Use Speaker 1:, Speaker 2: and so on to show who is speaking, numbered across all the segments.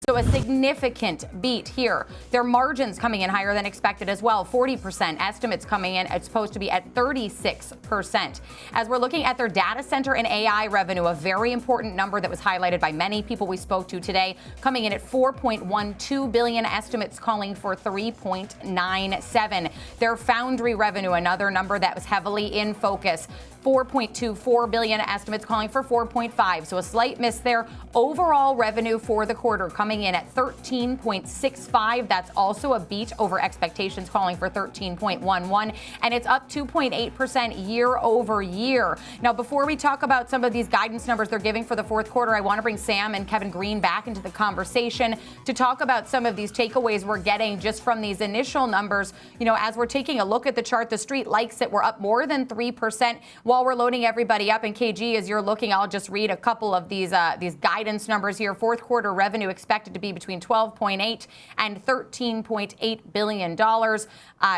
Speaker 1: So a significant beat here. Their margins coming in higher than expected as well, 40%. Estimates coming in, it's supposed to be at 36%. As we're looking at their data center and AI revenue, a very important number that was highlighted by many people we spoke to today, coming in at 4.12 billion, estimates calling for 3.97. Their foundry revenue, another number that was heavily in focus, 4.24 billion, estimates calling for 4.5. So a slight miss there. Overall revenue for the quarter coming in at 13.65. That's also a beat over expectations, calling for 13.11, and it's up 2.8% year over year. Now, before we talk about some of these guidance numbers they're giving for the fourth quarter, I want to bring Sam and Kevin Green back into the conversation to talk about some of these takeaways we're getting just from these initial numbers. You know, as we're taking a look at the chart, the street likes it. We're up more than 3%. While we're loading everybody up, and KG, as you're looking, I'll just read a couple of these guidance numbers here. Fourth quarter revenue expected to be between 12.8 and 13.8 billion dollars.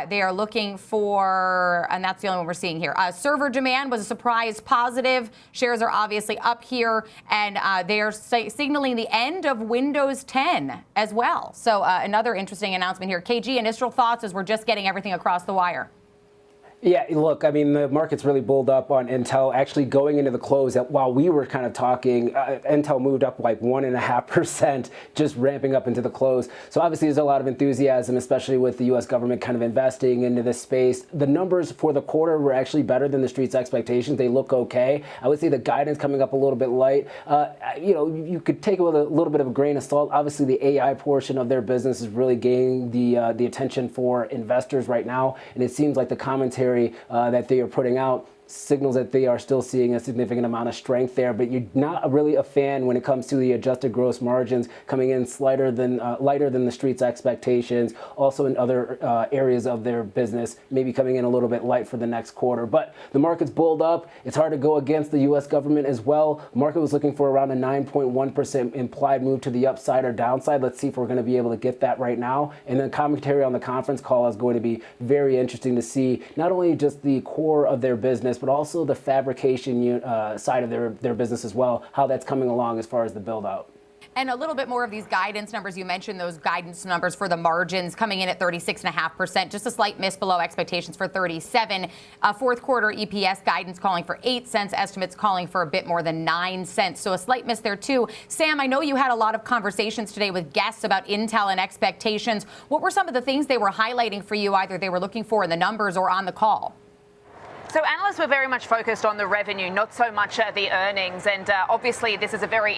Speaker 1: They are looking for, and that's the only one we're seeing here. Server demand was a surprise positive. Shares are obviously up here, and they are signaling the end of Windows 10 as well. So another interesting announcement here. KG, initial thoughts as we're just getting everything across the wire.
Speaker 2: Yeah, look, I mean, the market's really bulled up on Intel. Actually, going into the close, while we were kind of talking, Intel moved up like 1.5%, just ramping up into the close. So obviously, there's a lot of enthusiasm, especially with the U.S. government kind of investing into this space. The numbers for the quarter were actually better than the street's expectations. They look okay. I would say the guidance coming up a little bit light. You know, you could take it with a little bit of a grain of salt. Obviously, the AI portion of their business is really gaining the attention for investors right now, and it seems like the commentary that they are putting out signals that they are still seeing a significant amount of strength there, but you're not really a fan when it comes to the adjusted gross margins coming in lighter than the street's expectations. Also in other areas of their business, maybe coming in a little bit light for the next quarter. But the market's bulled up. It's hard to go against the U.S. government as well. The market was looking for around a 9.1% implied move to the upside or downside. Let's see if we're going to be able to get that right now. And then commentary on the conference call is going to be very interesting to see not only just the core of their business, but also the fabrication side of their business as well, how that's coming along as far as the build out.
Speaker 1: And a little bit more of these guidance numbers. You mentioned those guidance numbers for the margins coming in at 36.5%, just a slight miss below expectations for 37. Fourth quarter EPS guidance calling for 8 cents, estimates calling for a bit more than 9 cents. So a slight miss there too. Sam, I know you had a lot of conversations today with guests about Intel and expectations. What were some of the things they were highlighting for you, either they were looking for in the numbers or on the call?
Speaker 3: So analysts were very much focused on the revenue, not so much the earnings. And obviously, this is a very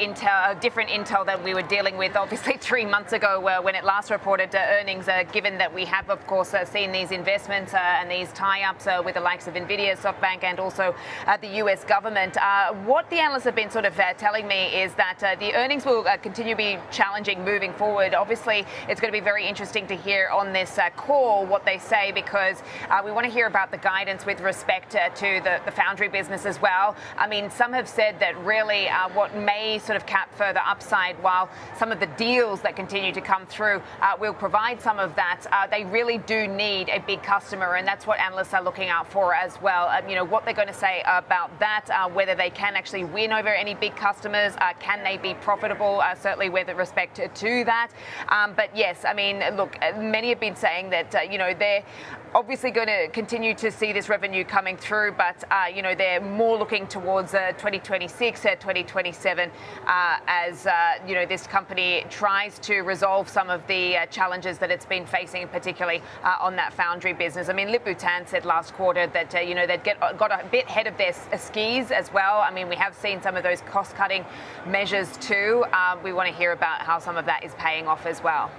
Speaker 3: different Intel than we were dealing with, obviously, 3 months ago when it last reported earnings, given that we have, of course, seen these investments and these tie-ups with the likes of Nvidia, SoftBank, and also the U.S. government. What the analysts have been sort of telling me is that the earnings will continue to be challenging moving forward. Obviously, it's going to be very interesting to hear on this call what they say, because we want to hear about the guidance with respect to the foundry business as well. I mean, some have said that really what may sort of cap further upside, while some of the deals that continue to come through will provide some of that, they really do need a big customer, and that's what analysts are looking out for as well. You know, what they're going to say about that, whether they can actually win over any big customers, can they be profitable, certainly with respect to that. But yes, I mean, look, many have been saying that, you know, they're obviously going to continue to see this revenue coming through, but you know, they're more looking towards 2026, 2027, as you know, this company tries to resolve some of the challenges that it's been facing, particularly on that foundry business. I mean, Lip Bhutan said last quarter that you know, they'd got a bit ahead of their skis as well. I mean, we have seen some of those cost-cutting measures too. We want to hear about how some of that is paying off as well.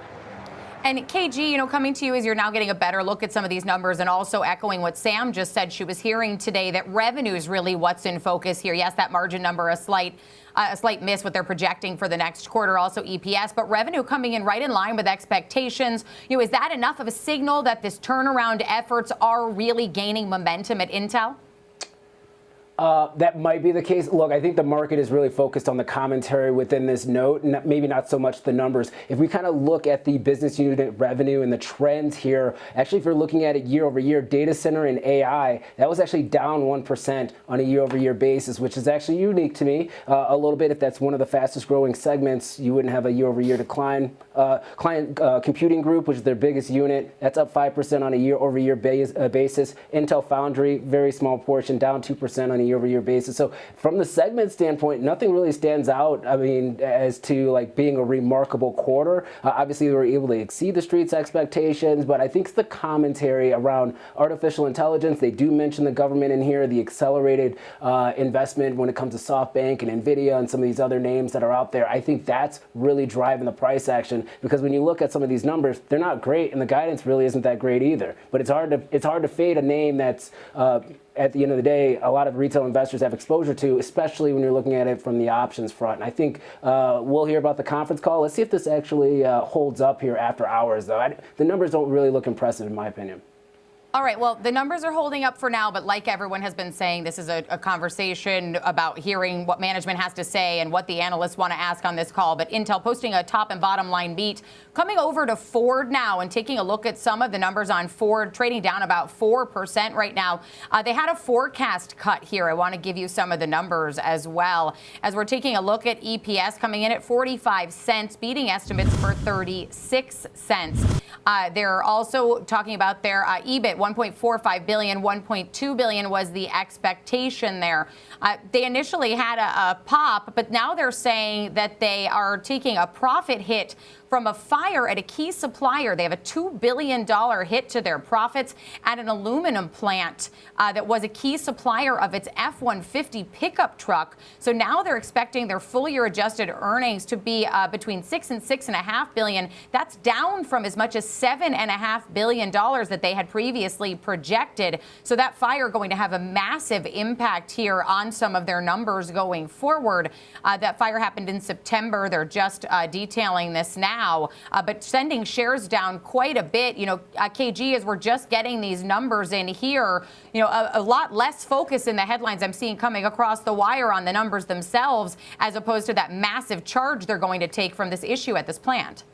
Speaker 1: And KG, you know, coming to you as you're now getting a better look at some of these numbers, and also echoing what Sam just said she was hearing today, that revenue is really what's in focus here. Yes, that margin number, a slight miss what they're projecting for the next quarter, also EPS, but revenue coming in right in line with expectations. You know, is that enough of a signal that this turnaround efforts are really gaining momentum at Intel?
Speaker 2: That might be the case. Look, I think the market is really focused on the commentary within this note, and maybe not so much the numbers. If we kind of look at the business unit revenue and the trends here, actually, if you're looking at it year over year, data center and AI, that was actually down 1% on a year over year basis, which is actually unique to me a little bit. If that's one of the fastest growing segments, you wouldn't have a year over year decline. Client computing group, which is their biggest unit, that's up 5% on a year over year basis. Intel Foundry, very small portion, down 2% on a year-over-year basis. So from the segment standpoint, nothing really stands out, I mean, as to like being a remarkable quarter. Obviously, we were able to exceed the street's expectations, but I think it's the commentary around artificial intelligence. They do mention the government in here, the accelerated investment when it comes to SoftBank and Nvidia and some of these other names that are out there. I think that's really driving the price action, because when you look at some of these numbers, they're not great, and the guidance really isn't that great either. But it's hard to fade a name that's at the end of the day, a lot of retail investors have exposure to, especially when you're looking at it from the options front. And I think we'll hear about the conference call. Let's see if this actually holds up here after hours, though. The numbers don't really look impressive, in my opinion.
Speaker 1: All right, well, the numbers are holding up for now, but like everyone has been saying, this is a conversation about hearing what management has to say and what the analysts want to ask on this call. But Intel posting a top and bottom line beat. Coming over to Ford now and taking a look at some of the numbers on Ford, trading down about 4% right now. They had a forecast cut here. I want to give you some of the numbers as well. As we're taking a look at EPS coming in at 45 cents, beating estimates for 36 cents. They're also talking about their EBIT, 1.45 billion, 1.2 billion was the expectation there. They initially had a pop, but now they're saying that they are taking a profit hit from a fire at a key supplier. They have a $2 billion hit to their profits at an aluminum plant that was a key supplier of its F-150 pickup truck. So now they're expecting their full year adjusted earnings to be between $6 and $6.5 billion. That's down from as much as $7.5 billion that they had previously projected. So that fire going to have a massive impact here on some of their numbers going forward. That fire happened in September. They're just detailing this now. But sending shares down quite a bit. You know, KG, as we're just getting these numbers in here, you know, a lot less focus in the headlines I'm seeing coming across the wire on the numbers themselves, as opposed to that massive charge they're going to take from this issue at this plant.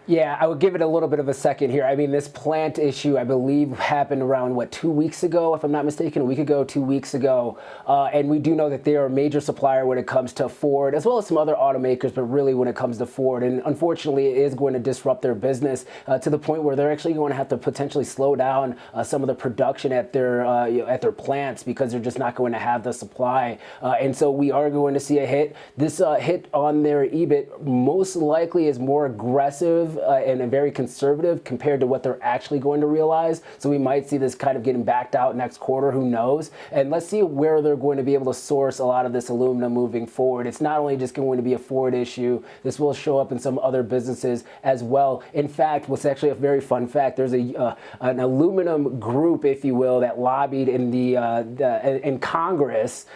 Speaker 2: Yeah, I would give it a little bit of a second here. I mean, this plant issue, I believe, happened around, 2 weeks ago, if I'm not mistaken, a week ago, 2 weeks ago. And we do know that they are a major supplier when it comes to Ford, as well as some other automakers, but really when it comes to Ford. And unfortunately, it is going to disrupt their business to the point where they're actually going to have to potentially slow down some of the production at their plants, because they're just not going to have the supply. And so we are going to see a hit. This hit on their EBIT most likely is more aggressive and very conservative compared to what they're actually going to realize. So we might see this kind of getting backed out next quarter, who knows? And let's see where they're going to be able to source a lot of this aluminum moving forward. It's not only just going to be a Ford issue, this will show up in some other businesses as well. In fact, what's actually a very fun fact, there's an aluminum group, if you will, that lobbied in Congress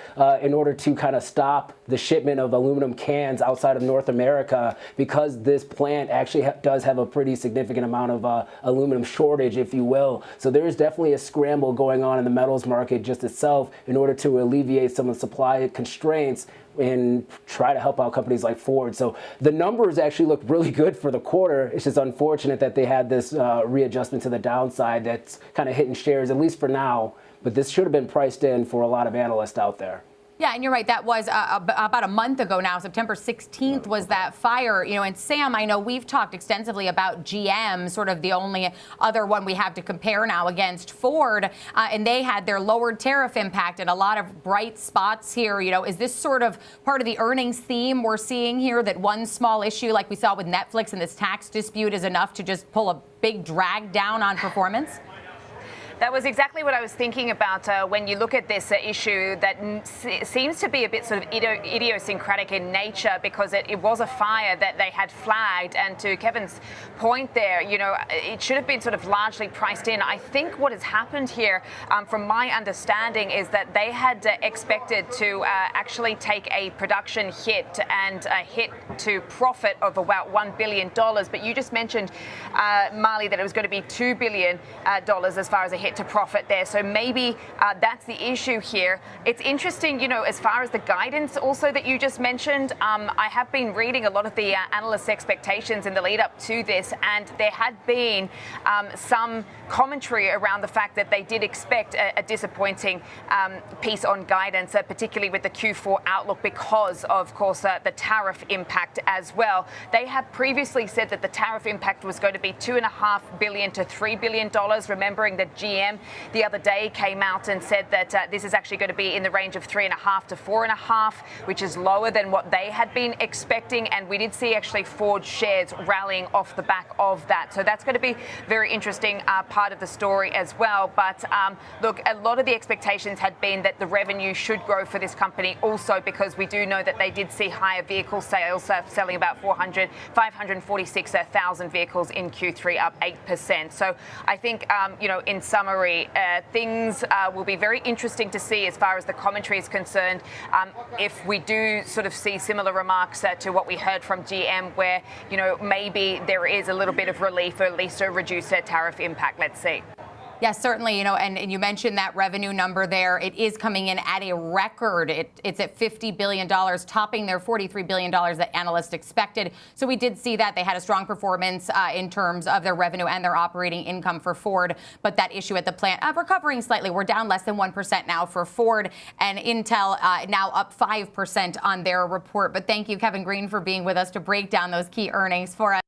Speaker 2: in order to kind of stop the shipment of aluminum cans outside of North America, because this plant actually does have a pretty significant amount of aluminum shortage, if you will. So there's definitely a scramble going on in the metals market just itself in order to alleviate some of the supply constraints and try to help out companies like Ford. So the numbers actually look really good for the quarter. It's just unfortunate that they had this readjustment to the downside that's kind of hitting shares, at least for now. But this should have been priced in for a lot of analysts out there.
Speaker 1: Yeah, and you're right. That was about a month ago now. September 16th was that fire. You know, and Sam, I know we've talked extensively about GM, sort of the only other one we have to compare now against Ford, and they had their lowered tariff impact and a lot of bright spots here. You know, is this sort of part of the earnings theme we're seeing here, that one small issue like we saw with Netflix and this tax dispute is enough to just pull a big drag down on performance?
Speaker 3: That was exactly what I was thinking about when you look at this issue that seems to be a bit sort of idiosyncratic in nature, because it was a fire that they had flagged. And to Kevin's point there, you know, it should have been sort of largely priced in. I think what has happened here, from my understanding, is that they had expected to actually take a production hit and a hit to profit of about $1 billion. But you just mentioned, Marley, that it was going to be $2 billion as far as a hit hit to profit there. So maybe that's the issue here. It's interesting, as far as the guidance also that you just mentioned, I have been reading a lot of the analysts' expectations in the lead up to this, and there had been some commentary around the fact that they did expect a disappointing piece on guidance, particularly with the Q4 outlook because, of course, the tariff impact as well. They have previously said that the tariff impact was going to be $2.5 billion to $3 billion, remembering that GM the other day came out and said that this is actually going to be in the range of 3.5 to 4.5, which is lower than what they had been expecting. And we did see actually Ford shares rallying off the back of that. So that's going to be very interesting part of the story as well. But look, a lot of the expectations had been that the revenue should grow for this company also, because we do know that they did see higher vehicle sales, selling about 546,000 vehicles in Q3, up 8%. So I think, in summary, things will be very interesting to see as far as the commentary is concerned. If we do sort of see similar remarks to what we heard from GM, where, maybe there is a little bit of relief, or at least a reduced tariff impact. Let's see.
Speaker 1: Yes, certainly, and you mentioned that revenue number there. It is coming in at a record. It's at $50 billion, topping their $43 billion that analysts expected. So we did see that. They had a strong performance in terms of their revenue and their operating income for Ford. But that issue at the plant, recovering slightly. We're down less than 1% now for Ford, and Intel now up 5% on their report. But thank you, Kevin Green, for being with us to break down those key earnings for us.